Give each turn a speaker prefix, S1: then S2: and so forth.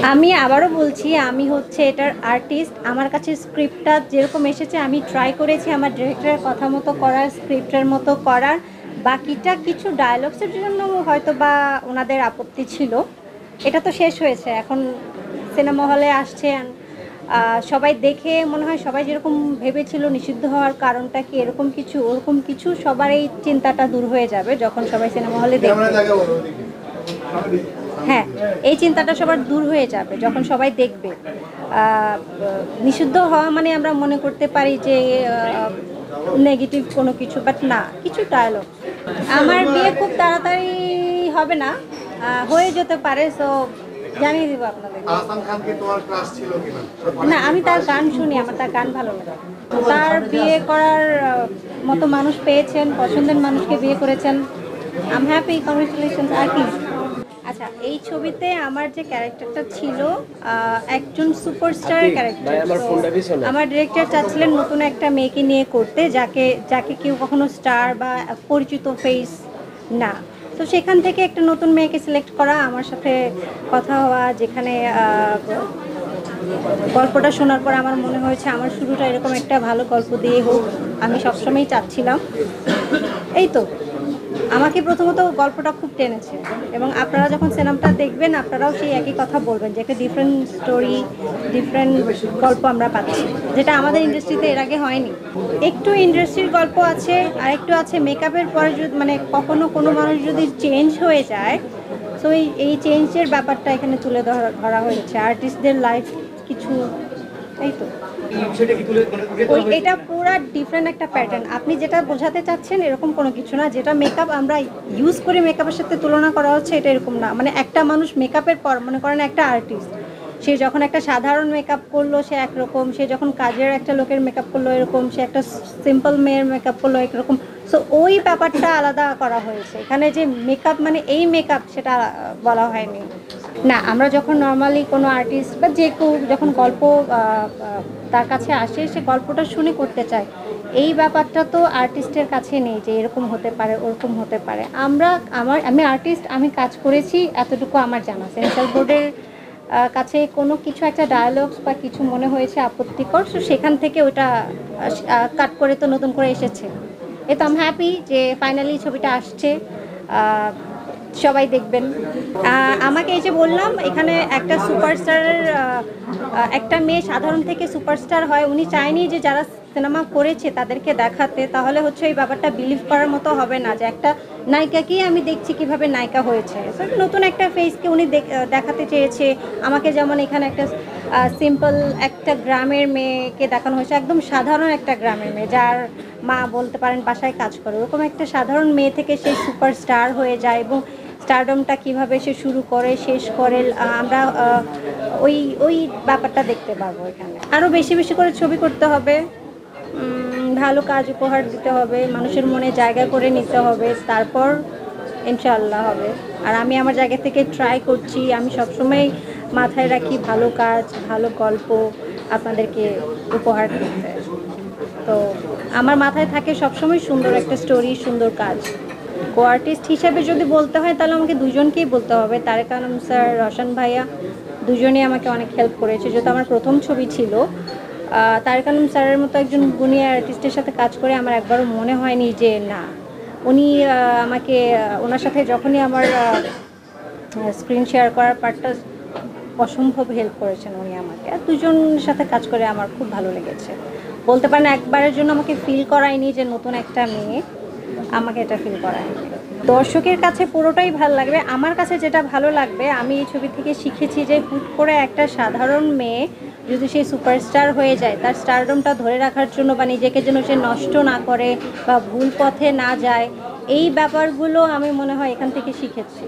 S1: আমি আবারও বলছি, আমি হচ্ছে এটার আর্টিস্ট। আমার কাছে স্ক্রিপ্টটা যেরকম এসেছে আমি ট্রাই করেছি আমার ডিরেক্টরের কথা মতো করার, স্ক্রিপ্টের মতো করার। বাকিটা কিছু ডায়লগসের জন্য হয়তো বা ওনাদের আপত্তি ছিল। এটা তো শেষ হয়েছে, এখন সিনেমা হলে আসছে। সবাই দেখে মনে হয় সবাই যেরকম ভেবেছিল নিষিদ্ধ হওয়ার কারণটা কি এরকম কিছু ওরকম কিছু, সবার এই চিন্তাটা দূর হয়ে যাবে যখন সবাই সিনেমা হলে দেখবে। হ্যাঁ, এই চিন্তাটা সবার দূর হয়ে যাবে যখন সবাই দেখবে। নিষিদ্ধ হওয়া মানে আমরা মনে করতে পারি যে নেগেটিভ কোনো কিছু, বাট না, কিছু ডায়লগ। আমার বিয়ে খুব তাড়াতাড়ি হবে না, হয়ে যেতে পারে। সো জানিয়ে দিব আপনাদের। না, আমি তার গান শুনি, আমার তার গান ভালো লাগে। তার বিয়ে করার মতো মানুষ পেয়েছেন, পছন্দের মানুষকে বিয়ে করেছেন। I am happy, congratulations. আর কি? আচ্ছা, এই ছবিতে আমার যে ক্যারেক্টারটা ছিল একজন সুপারস্টারের ক্যারেক্টার। আমার ডিরেক্টর চাচ্ছিলেন নতুন একটা মেয়েকে নিয়ে করতে, যাকে যাকে কেউ কখনো স্টার বা পরিচিত ফেস না। তো সেখান থেকে একটা নতুন মেয়েকে সিলেক্ট করা, আমার সাথে কথা হওয়া, যেখানে গল্পটা শোনার পর আমার মনে হয়েছে আমার শুরুটা এরকম একটা ভালো গল্প দিয়ে হোক। আমি সবসময়ই চাচ্ছিলাম। এই তো, আমাকে প্রথমত গল্পটা খুব টেনেছে, এবং আপনারা যখন সিনেমাটা দেখবেন আপনারাও সেই একই কথা বলবেন যে একটা ডিফারেন্ট স্টোরি, ডিফারেন্ট গল্প আমরা পাচ্ছি, যেটা আমাদের ইন্ডাস্ট্রিতে এর আগে হয়নি। একটু ইন্ডাস্ট্রির গল্প আছে, আর একটু আছে মেকআপের পরে যদি মানে কখনো কোনো মানুষ যদি চেঞ্জ হয়ে যায়, সো এই চেঞ্জের ব্যাপারটা এখানে তুলে ধরা হয়েছে, আর্টিস্টদের লাইফ কিছু। এই তো, এটা পুরো ডিফারেন্ট একটা প্যাটার্ন। আপনি যেটা বোঝাতে চাচ্ছেন এরকম কোনো কিছু না, যেটা মেকআপ আমরা ইউজ করে মেকআপের সাথে তুলনা করা হচ্ছে, এটা এরকম না। মানে একটা মানুষ মেকআপের পর মনে করেন একটা আর্টিস্ট, সে যখন একটা সাধারণ মেকআপ করলো সে একরকম, সে যখন কাজের একটা লোকের মেকআপ করলো এরকম, সে একটা সিম্পল মেয়ের মেকআপ করলো একরকম। সো ওই ব্যাপারটা আলাদা করা হয়েছে এখানে, যে মেকআপ মানে এই মেকআপ সেটা বলা হয়নি। না, আমরা যখন নর্মালি কোনো আর্টিস্ট বা যে কেউ যখন গল্প তার কাছে আসে, সে গল্পটা শুনে করতে চায়। এই ব্যাপারটা তো আর্টিস্টের কাছে নেই যে এরকম হতে পারে ওরকম হতে পারে। আমি আর্টিস্ট, আমি কাজ করেছি, এতটুকু আমার জানা। সেন্সর বোর্ডের কাছে কোনো কিছু একটা ডায়ালগস বা কিছু মনে হয়েছে আপত্তিকর, সো সেখান থেকে ওটা কাট করে তো নতুন করে এসেছে। এ তো আমি হ্যাপি যে ফাইনালি ছবিটা আসছে, সবাই দেখবেন। আমাকে এই যে বললাম, এখানে একটা সুপারস্টারের একটা মেয়ে সাধারণ থেকে সুপারস্টার হয়, উনি চায়নি যে যারা সিনেমা করেছে তাদেরকে দেখাতে, তাহলে হচ্ছে এই ব্যাপারটা বিলিভ করার মতো হবে না যে একটা নায়িকাকেই আমি দেখছি কিভাবে নায়িকা হয়েছে। নতুন একটা ফেসকে উনি দেখাতে চেয়েছে আমাকে, যেমন এখানে একটা সিম্পল একটা গ্রামের মেয়েকে দেখানো হয়েছে, একদম সাধারণ একটা গ্রামের মেয়ে যার মা বলতে পারেন বাসায় কাজ করে, ওরকম একটা সাধারণ মেয়ে থেকে সেই সুপারস্টার হয়ে যায়, এবং স্টারডমটা কীভাবে সে শুরু করে শেষ করে আমরা ওই ওই ব্যাপারটা দেখতে পারবো এখানে। আরও বেশি বেশি করে ছবি করতে হবে, ভালো কাজ উপহার দিতে হবে, মানুষের মনে জায়গা করে নিতে হবে, তারপর ইনশাআল্লাহ হবে। আর আমি আমার জায়গা থেকে ট্রাই করছি, আমি সবসময় মাথায় রাখি ভালো কাজ, ভালো গল্প আপনাদেরকে উপহার দিতে। তো আমার মাথায় থাকে সবসময় সুন্দর একটা স্টোরি, সুন্দর কাজ। কো আর্টিস্ট হিসাবে যদি বলতে হয় তাহলে আমাকে দুজনকেই বলতে হবে, তারেক আলম স্যার, রওশন ভাইয়া, দুজনেই আমাকে অনেক হেল্প করেছে। যেহেতু আমার প্রথম ছবি ছিল, তারেক আলম স্যারের মতো একজন গুণী আর্টিস্টের সাথে কাজ করে আমার একবারও মনে হয়নি যে না। উনি আমাকে ওনার সাথে যখনই আমার স্ক্রিন শেয়ার করার পার্টটা, অসম্ভব হেল্প করেছেন উনি আমাকে। আর দুজনের সাথে কাজ করে আমার খুব ভালো লেগেছে। বলতে পারেন একবারের জন্য আমাকে ফিল করায়নি যে নতুন একটা মেয়ে, আমাকে এটা ফিল করায়নি। দর্শকের কাছে পুরোটাই ভালো লাগবে। আমার কাছে যেটা ভালো লাগবে, আমি এই ছবি থেকে শিখেছি যে হুট করে একটা সাধারণ মেয়ে যদি সে সুপারস্টার হয়ে যায়, তার স্টারডমটা ধরে রাখার জন্য বা নিজেকে যেন সে নষ্ট না করে বা ভুল পথে না যায়, এই ব্যাপারগুলো আমি মনে হয় এখান থেকে শিখেছি।